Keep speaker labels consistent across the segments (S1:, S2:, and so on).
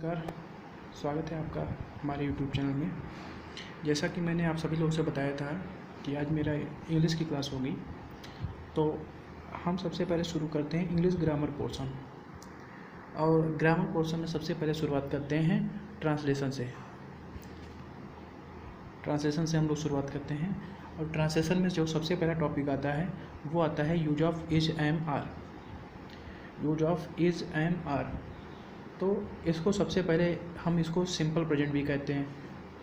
S1: नमस्कार। स्वागत है आपका हमारे यूट्यूब चैनल में। जैसा कि मैंने आप सभी लोगों से बताया था कि आज मेरा इंग्लिश की क्लास होगी, तो हम सबसे पहले शुरू करते हैं इंग्लिश ग्रामर पोर्शन। और ग्रामर पोर्शन में सबसे पहले शुरुआत करते हैं ट्रांसलेशन से। हम लोग शुरुआत करते हैं और ट्रांसलेशन में जो सबसे पहला टॉपिक आता है वो आता है use of is am are. तो इसको सबसे पहले हम इसको सिंपल प्रेजेंट भी कहते हैं।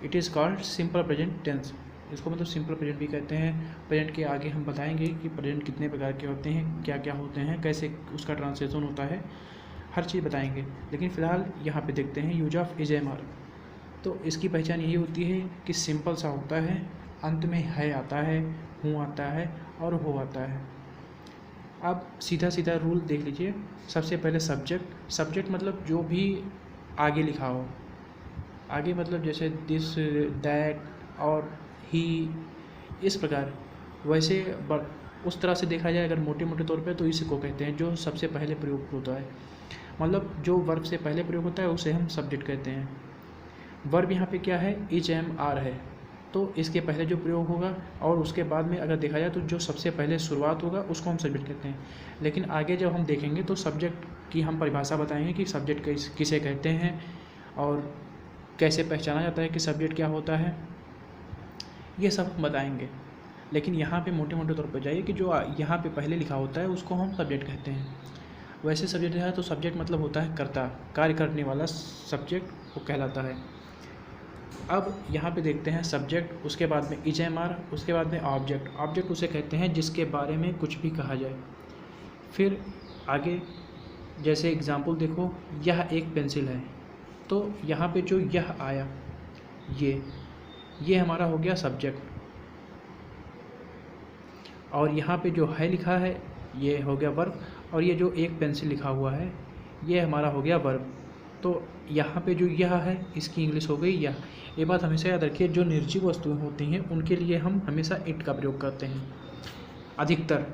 S1: It is called simple present tense. इसको मतलब सिंपल प्रेजेंट भी कहते हैं। प्रेजेंट के आगे हम बताएंगे कि प्रेजेंट कितने प्रकार के होते हैं, क्या क्या होते हैं, कैसे उसका ट्रांसलेशन होता है, हर चीज़ बताएंगे। लेकिन फ़िलहाल यहाँ पे देखते हैं use of is am are. तो इसकी पहचान यही होती है कि सिंपल सा होता है, अंत में है आता है, हूँ आता है और हो आता है। अब सीधा सीधा रूल देख लीजिए। सबसे पहले सब्जेक्ट मतलब जो भी आगे लिखा हो। आगे मतलब जैसे दिस, दैट और ही, इस प्रकार। वैसे उस तरह से देखा जाए अगर मोटे मोटे तौर पे तो इसी को कहते हैं जो सबसे पहले प्रयोग होता है। मतलब जो वर्ब से पहले प्रयोग होता है उसे हम सब्जेक्ट कहते हैं। वर्ब यहाँ पे क्या है, इज एम आर है, तो इसके पहले जो प्रयोग होगा और उसके बाद में अगर देखा जाए तो जो सबसे पहले शुरुआत होगा उसको हम सब्जेक्ट कहते हैं। लेकिन आगे जब हम देखेंगे तो सब्जेक्ट की हम परिभाषा बताएंगे कि सब्जेक्ट किसे कहते हैं और कैसे पहचाना जाता है कि सब्जेक्ट क्या होता है, ये सब हम बताएंगे। लेकिन यहाँ पे मोटे मोटे तौर पर जाइए कि जो यहाँ पे पहले लिखा होता है उसको हम सब्जेक्ट कहते हैं। वैसे सब्जेक्ट है तो सब्जेक्ट मतलब होता है कर्ता, कार्य करने वाला सब्जेक्ट वो कहलाता है। अब यहाँ पे देखते हैं सब्जेक्ट, उसके बाद में इज एम आर, उसके बाद में ऑब्जेक्ट उसे कहते हैं जिसके बारे में कुछ भी कहा जाए। फिर आगे जैसे एग्जांपल देखो, यह एक पेंसिल है, तो यहाँ पे जो यह आया ये हमारा हो गया सब्जेक्ट। और यहाँ पे जो है लिखा है ये हो गया वर्ब, और ये जो एक पेंसिल लिखा हुआ है ये हमारा हो गया वर्ब। तो यहाँ पे जो यह है इसकी इंग्लिश हो गई यह। ये बात हमेशा याद रखिए, जो निर्जीव वस्तुएं होती हैं उनके लिए हम हमेशा इट का प्रयोग करते हैं अधिकतर।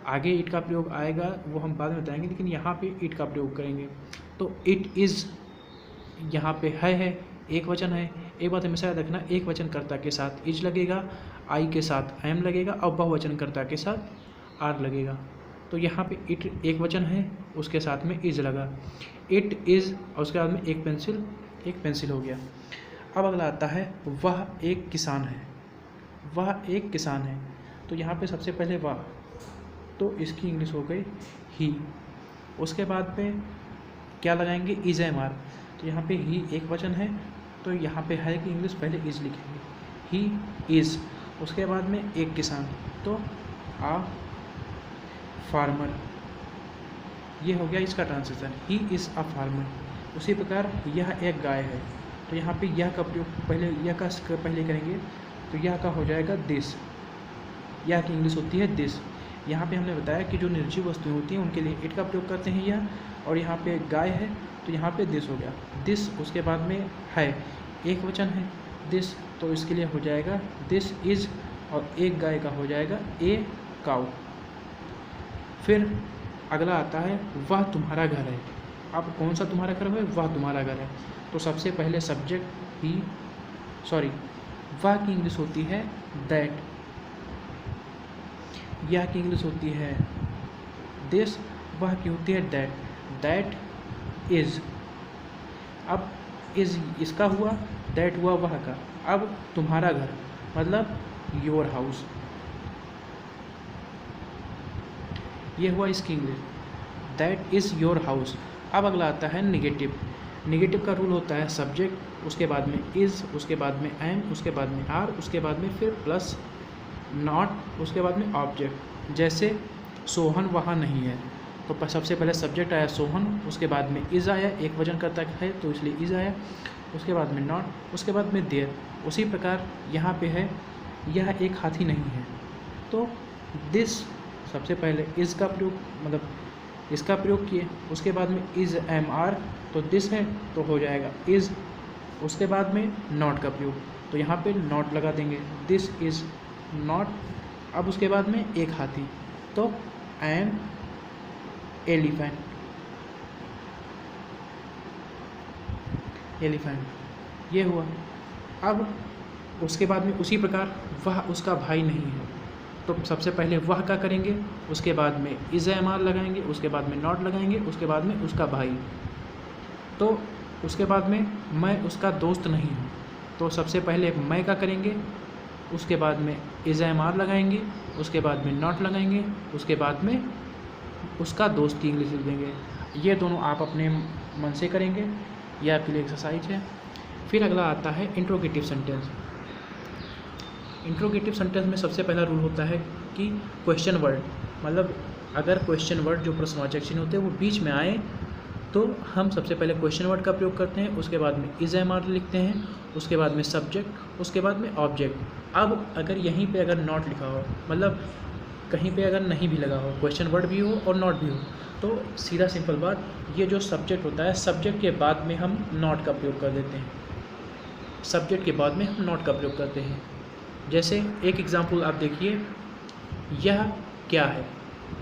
S1: आगे इट का प्रयोग आएगा वो हम बाद में बताएंगे, लेकिन यहाँ पे इट का प्रयोग करेंगे। तो इट इज़ यहाँ पे है, एक वचन है। एक बात हमेशा याद रखना, एक वचन कर्ता के साथ इज लगेगा, आई के साथ एम लगेगा और बहुवचन कर्ता के साथ आर लगेगा। तो यहाँ पे इट एक वचन है, उसके साथ में इज लगा, इट इज़, और उसके बाद में एक पेंसिल हो गया। अब अगला आता है वह एक किसान है। तो यहाँ पे सबसे पहले वह, तो इसकी इंग्लिश हो गई ही। उसके बाद में क्या लगाएंगे, इज एम आर। तो यहाँ पे ही एक वचन है, तो यहाँ पे है की इंग्लिश पहले इज लिखेंगे, ही इज़। उसके बाद में एक किसान, तो आ फार्मर, ये हो गया इसका translation, he is a farmer. उसी प्रकार यह एक गाय है, तो यहाँ पे यह का प्रयोग पहले करेंगे, तो यह का हो जाएगा दिस। यह की इंग्लिश होती है दिस। यहाँ पे हमने बताया कि जो निर्जीव वस्तुएं होती हैं उनके लिए इट का प्रयोग करते हैं यह, और यहाँ पे गाय है तो यहाँ पे दिस हो गया दिस। उसके बाद में है, एक वचन है दिस, तो इसके लिए हो जाएगा दिस इज़, और एक गाय का हो जाएगा ए काउ। फिर अगला आता है वह तुम्हारा घर है। अब कौन सा तुम्हारा घर है, वह तुम्हारा घर है। तो सबसे पहले सब्जेक्ट वह की इंग्लिश होती है दैट, यह की इंग्लिश होती है दिस, वह की होती है दैट इज़। अब इज़ इसका हुआ, दैट हुआ वह का। अब तुम्हारा घर मतलब योर हाउस, ये हुआ इसकी English, that is your house. अब अगला आता है निगेटिव का रूल होता है सब्जेक्ट, उसके बाद में इज़, उसके बाद में एम, उसके बाद में आर, उसके बाद में फिर प्लस नॉट, उसके बाद में ऑब्जेक्ट। जैसे सोहन वहाँ नहीं है, तो सबसे पहले सब्जेक्ट आया सोहन, उसके बाद में इज़ आया, एक वचन करता है तो इसलिए इज़ आया, उसके बाद में नॉट, उसके बाद में देयर। उसी प्रकार यहाँ पे है यह एक हाथी नहीं है, तो दिस सबसे पहले इज़ का प्रयोग मतलब इसका प्रयोग किए, उसके बाद में इज़ एम आर, तो दिस है तो हो जाएगा इज़। उसके बाद में नॉट का प्रयोग, तो यहाँ पे नॉट लगा देंगे, दिस इज़ नॉट। अब उसके बाद में एक हाथी, तो एन एलिफेंट। एलिफेंट, ये हुआ। अब उसके बाद में उसी प्रकार वह उसका भाई नहीं है, तो सबसे पहले वह का करेंगे, उसके बाद में इज़ एम आर लगाएंगे, उसके बाद में नॉट लगाएंगे, उसके बाद में उसका भाई। तो उसके बाद में मैं उसका दोस्त नहीं हूँ, तो सबसे पहले मैं का करेंगे, उसके बाद में इज़ एम आर लगाएंगे, उसके बाद में नॉट लगाएंगे, उसके बाद में उसका दोस्त की इंग्लिश लिख देंगे। ये दोनों आप अपने मन से करेंगे, यह आपके लिए एक्सरसाइज है। फिर अगला आता है इंट्रोगेटिव सेंटेंस। इंट्रोगेटिव सेंटेंस में सबसे पहला रूल होता है कि क्वेश्चन वर्ड, मतलब अगर क्वेश्चन वर्ड जो प्रश्नवाचक चिन्ह होते हैं वो बीच में आए तो हम सबसे पहले क्वेश्चन वर्ड का प्रयोग करते हैं, उसके बाद में इज़ एम आर लिखते हैं, उसके बाद में सब्जेक्ट, उसके बाद में ऑब्जेक्ट। अब अगर यहीं पे अगर नॉट लिखा हो, मतलब कहीं पे अगर नहीं भी लगा हो, क्वेश्चन वर्ड भी हो और नॉट भी हो, तो सीधा सिंपल बात, ये जो सब्जेक्ट होता है, सब्जेक्ट के बाद में हम नॉट का प्रयोग कर देते हैं, सब्जेक्ट के बाद में हम नॉट का प्रयोग करते हैं। जैसे एक एग्जांपल आप देखिए, यह क्या है,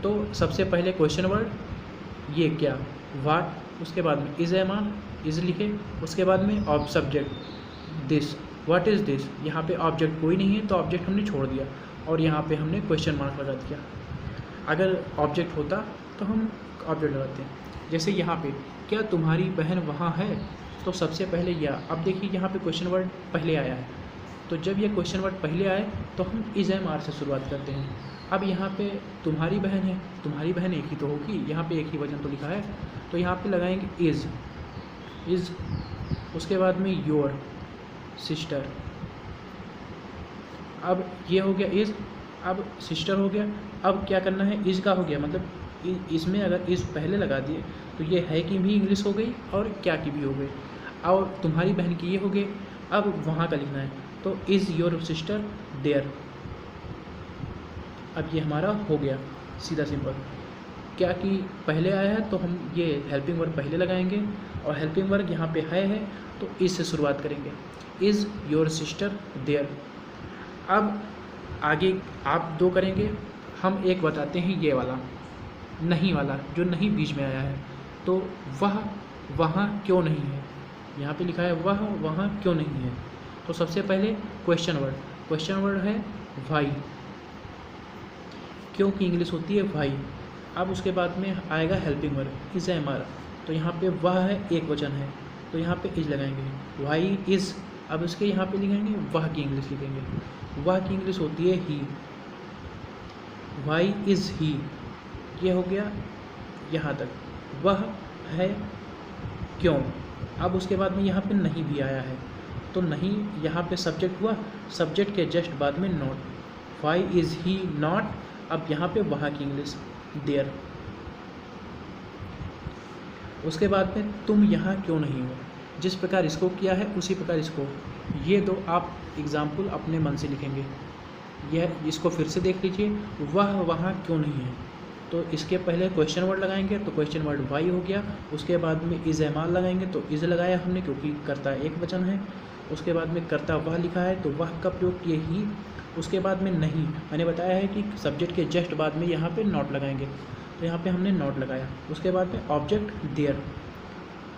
S1: तो सबसे पहले क्वेश्चन वर्ड ये क्या, वाट, उसके बाद में इज़ एम आर, इज़ लिखे, उसके बाद में ऑब subject this, what is this. यहाँ पे ऑब्जेक्ट कोई नहीं है तो ऑब्जेक्ट हमने छोड़ दिया और यहाँ पे हमने क्वेश्चन मार्क लगा दिया। अगर ऑब्जेक्ट होता तो हम ऑब्जेक्ट लगाते हैं। जैसे यहाँ पे क्या तुम्हारी बहन वहाँ है, तो सबसे पहले यह, अब देखिए यहाँ पे क्वेश्चन वर्ड पहले आया है, तो जब ये क्वेश्चन वर्ड पहले आए तो हम इज़ एम आर से शुरुआत करते हैं। अब यहाँ पे तुम्हारी बहन है, तुम्हारी बहन एक ही तो होगी, यहाँ पे एक ही वजन तो लिखा है, तो यहाँ पे लगाएंगे इज़, उसके बाद में योर सिस्टर। अब ये हो गया इज़, अब सिस्टर हो गया। अब क्या करना है, इज़ का हो गया, मतलब इसमें अगर इज़ पहले लगा दिए तो ये है की भी इंग्लिश हो गई और क्या की भी हो गई, और तुम्हारी बहन की ये हो गई। अब वहाँ का लिखना है, तो इज़ योर सिस्टर देयर। अब ये हमारा हो गया सीधा सिंपल, क्या कि पहले आया है तो हम ये हेल्पिंग वर्ब पहले लगाएंगे, और हेल्पिंग वर्ब यहाँ पे है तो इज़ से शुरुआत करेंगे, इज़ योर सिस्टर देयर। अब आगे आप दो करेंगे, हम एक बताते हैं, ये वाला नहीं वाला जो नहीं बीच में आया है, तो वह वहाँ क्यों नहीं है, यहाँ पे लिखा है वह वहाँ क्यों नहीं है, तो सबसे पहले क्वेश्चन वर्ड है वाई, क्योंकि इंग्लिश होती है वाई। अब उसके बाद में आएगा helping verb is am are, तो यहाँ पे वह है एक वचन है, तो यहाँ पे इज़ लगाएंगे, वाई इज़। अब उसके यहाँ पे लिखेंगे वह की इंग्लिश लिखेंगे, वह की इंग्लिश होती है ही, वाई इज़ ही। ये हो गया यहाँ तक, वह है क्यों। अब उसके बाद में यहाँ पे नहीं भी आया है, तो नहीं यहाँ पे सब्जेक्ट हुआ, सब्जेक्ट के जस्ट बाद में not, why is he not. अब यहाँ पे वहाँ की इंग्लिश देयर। उसके बाद में तुम यहाँ क्यों नहीं हो, जिस प्रकार इसको किया है उसी प्रकार इसको, ये दो आप एग्जाम्पल अपने मन से लिखेंगे। यह इसको फिर से देख लीजिए, वह वहाँ क्यों नहीं है, तो इसके पहले क्वेश्चन वर्ड लगाएंगे, तो क्वेश्चन वर्ड वाई हो गया। उसके बाद में इज़ एम आर लगाएंगे, तो इज़ लगाया हमने क्योंकि कर्ता एक वचन है। उसके बाद में कर्ता वह लिखा है तो वह का प्रयोग किए ही। उसके बाद में नहीं, मैंने बताया है कि सब्जेक्ट के जस्ट बाद में यहाँ पे नॉट लगाएंगे, तो यहाँ पे हमने नॉट लगाया। उसके बाद में ऑब्जेक्ट देयर।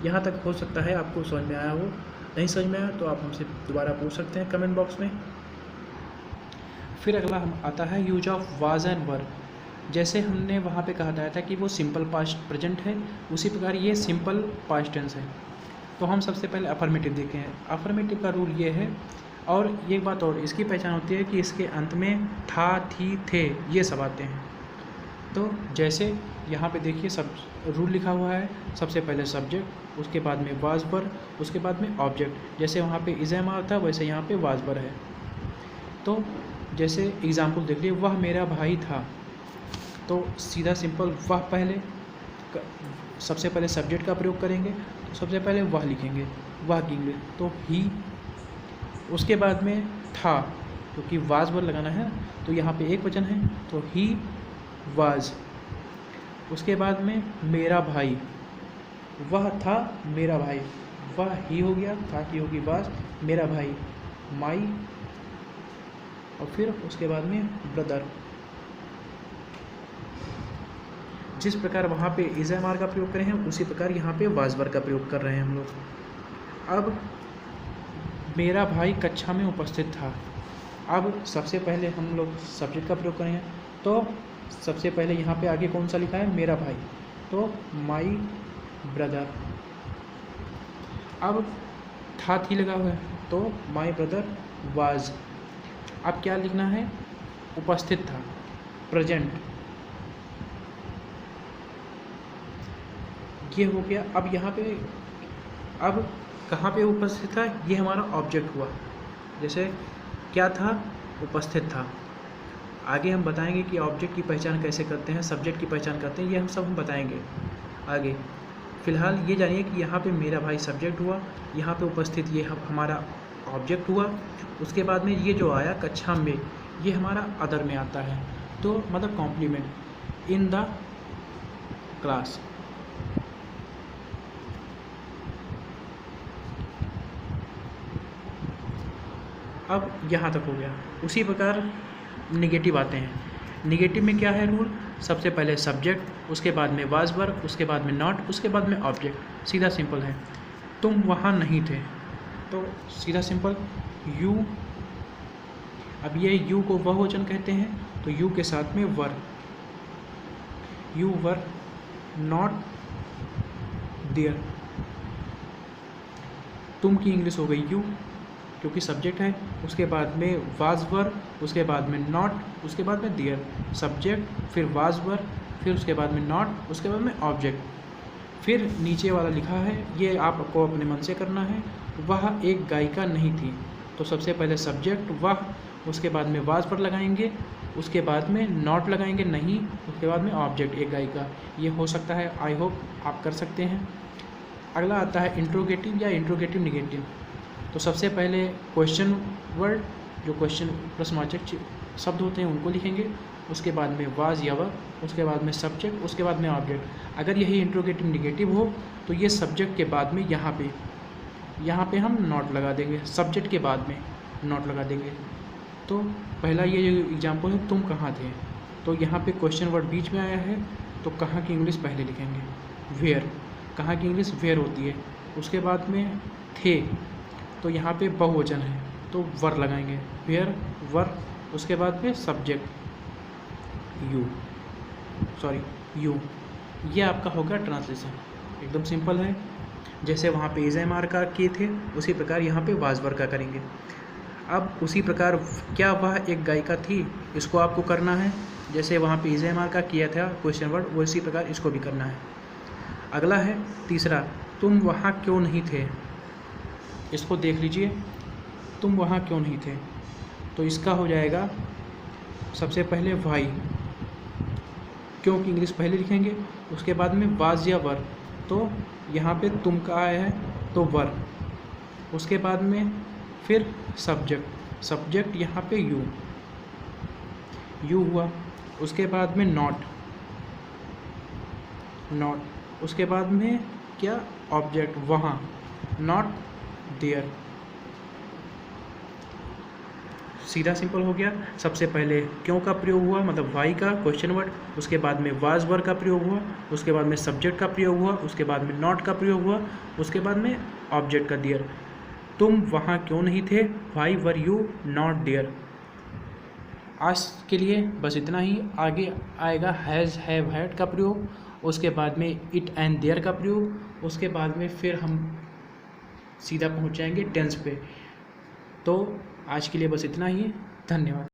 S1: यहाँ तक हो सकता है आपको समझ में आया हो, नहीं समझ में आया तो आप हमसे दोबारा पूछ सकते हैं कमेंट बॉक्स में। फिर अगला हम आता है यूज ऑफ वाज एंड वर। जैसे हमने वहाँ पे कहा था कि वो सिंपल पास्ट प्रेजेंट है, उसी प्रकार ये सिंपल पास्ट टेंस है। तो हम सबसे पहले अफर्मेटिव देखे हैं। अफर्मेटिव का रूल ये है, और एक बात और, इसकी पहचान होती है कि इसके अंत में था, थी, थे ये सब आते हैं। तो जैसे यहाँ पे देखिए सब रूल लिखा हुआ है, सबसे पहले सब्जेक्ट, उसके बाद में वाज वर, उसके बाद में ऑब्जेक्ट। जैसे वहाँ पे इज़ एम आर था वैसे यहाँ पे वाज वर है। तो जैसे एग्जाम्पल देख लिए, वह मेरा भाई था, तो सीधा सिंपल वह पहले, सबसे पहले सब्जेक्ट का प्रयोग करेंगे, तो सबसे पहले वह लिखेंगे, वह की इंग्लिश तो ही। उसके बाद में था, क्योंकि वाज वर लगाना है तो यहाँ पे एक वचन है तो ही वाज। उसके बाद में मेरा भाई, वह था मेरा भाई, वह ही हो गया, था की होगी वाज, मेरा भाई माई, और फिर उसके बाद में ब्रदर। जिस प्रकार वहाँ पे इज़ एम आर का प्रयोग कर रहे हैं उसी प्रकार यहाँ पे वाज वर का प्रयोग कर रहे हैं हम लोग। अब मेरा भाई कक्षा में उपस्थित था। अब सबसे पहले हम लोग सब्जेक्ट का प्रयोग करेंगे, तो सबसे पहले यहाँ पे आगे कौन सा लिखा है, मेरा भाई, तो माई ब्रदर। अब था थी लगा हुआ है, तो माई ब्रदर वाज। अब क्या लिखना है, उपस्थित था, प्रेजेंट, ये हो गया। अब यहाँ पे अब कहाँ पे उपस्थित था, ये हमारा ऑब्जेक्ट हुआ। जैसे क्या था, उपस्थित था। आगे हम बताएंगे कि ऑब्जेक्ट की पहचान कैसे करते हैं, सब्जेक्ट की पहचान करते हैं, ये हम सब बताएंगे आगे। फ़िलहाल ये जानिए कि यहाँ पे मेरा भाई सब्जेक्ट हुआ, यहाँ पे उपस्थित ये हमारा ऑब्जेक्ट हुआ। उसके बाद में ये जो आया कक्षा में, ये हमारा अदर में आता है, तो मतलब कॉम्प्लीमेंट, इन द क्लास। अब यहाँ तक हो गया। उसी प्रकार निगेटिव आते हैं। निगेटिव में क्या है रूल, सबसे पहले सब्जेक्ट, उसके बाद में वाज वर्ब, उसके बाद में नॉट, उसके बाद में ऑब्जेक्ट। सीधा सिंपल है। तुम वहाँ नहीं थे, तो सीधा सिंपल यू। अब ये यू को बहुवचन कहते हैं, तो यू के साथ में वर, यू वर नॉट देयर। तुम की इंग्लिश हो गई यू, क्योंकि सब्जेक्ट है। उसके बाद में वाज वर, उसके बाद में नॉट, उसके बाद में देयर। सब्जेक्ट, फिर वाज वर, फिर उसके बाद में नॉट, उसके बाद में ऑब्जेक्ट। फिर नीचे वाला लिखा है, ये आपको अपने मन से करना है। वह एक गायिका नहीं थी, तो सबसे पहले सब्जेक्ट वह, उसके बाद में वाज पर लगाएंगे, उसके बाद में नॉट लगाएंगे नहीं, उसके बाद में ऑब्जेक्ट एक गायिका। ये हो सकता है, आई होप आप कर सकते हैं। अगला आता है इंट्रोगेटिव या इंट्रोगेटिव निगेटिव। तो सबसे पहले क्वेश्चन वर्ड, जो क्वेश्चन प्रश्नवाचक शब्द होते हैं उनको लिखेंगे, उसके बाद में वाज या वह, उसके बाद में सब्जेक्ट, उसके बाद में ऑब्जेक्ट। अगर यही इंट्रोगेटिव निगेटिव हो तो ये सब्जेक्ट के बाद में यहाँ पे हम नॉट लगा देंगे, सब्जेक्ट के बाद में नॉट लगा देंगे। तो पहला ये जो एग्जाम्पल है, तुम कहाँ थे, तो यहाँ पे क्वेश्चन वर्ड बीच में आया है, तो कहाँ की इंग्लिश पहले लिखेंगे, वेयर। कहाँ की इंग्लिश वेयर होती है। उसके बाद में थे, तो यहाँ पे बहुवचन है, तो वर लगाएंगे, वेयर वर। उसके बाद में सब्जेक्ट यू। ये आपका होगा ट्रांसलेशन, एकदम सिंपल है। जैसे वहाँ पे इज़ का किए थे, उसी प्रकार यहाँ पे वाज वर का करेंगे। अब उसी प्रकार क्या वह एक गायिका थी, इसको आपको करना है। जैसे वहाँ पे इज़ का किया था क्वेश्चन वर्ड, उसी प्रकार इसको भी करना है। अगला है तीसरा, तुम वहाँ क्यों नहीं थे। इसको देख लीजिए, तुम वहाँ क्यों नहीं थे, तो इसका हो जाएगा सबसे पहले वाई, क्यों की इंग्लिश पहले लिखेंगे, उसके बाद में वाज या वर, तो यहाँ पे तुम का आया है तो वर। उसके बाद में फिर सब्जेक्ट यहाँ पे यू हुआ। उसके बाद में नॉट, उसके बाद में क्या, ऑब्जेक्ट वहाँ, नॉट देयर। सीधा सिंपल हो गया। सबसे पहले क्यों का प्रयोग हुआ, मतलब वाई का क्वेश्चन वर्ड, उसके बाद में वाज वर का प्रयोग हुआ, उसके बाद में सब्जेक्ट का प्रयोग हुआ, उसके बाद में नॉट का प्रयोग हुआ, उसके बाद में ऑब्जेक्ट का देयर। तुम वहाँ क्यों नहीं थे, why were you not there. आज के लिए बस इतना ही। आगे आएगा हैज़ हैव हैड का प्रयोग, उसके बाद में इट एंड देयर का प्रयोग, उसके बाद में फिर हम सीधा पहुंच जाएंगे टेंस पे। तो आज के लिए बस इतना ही, धन्यवाद।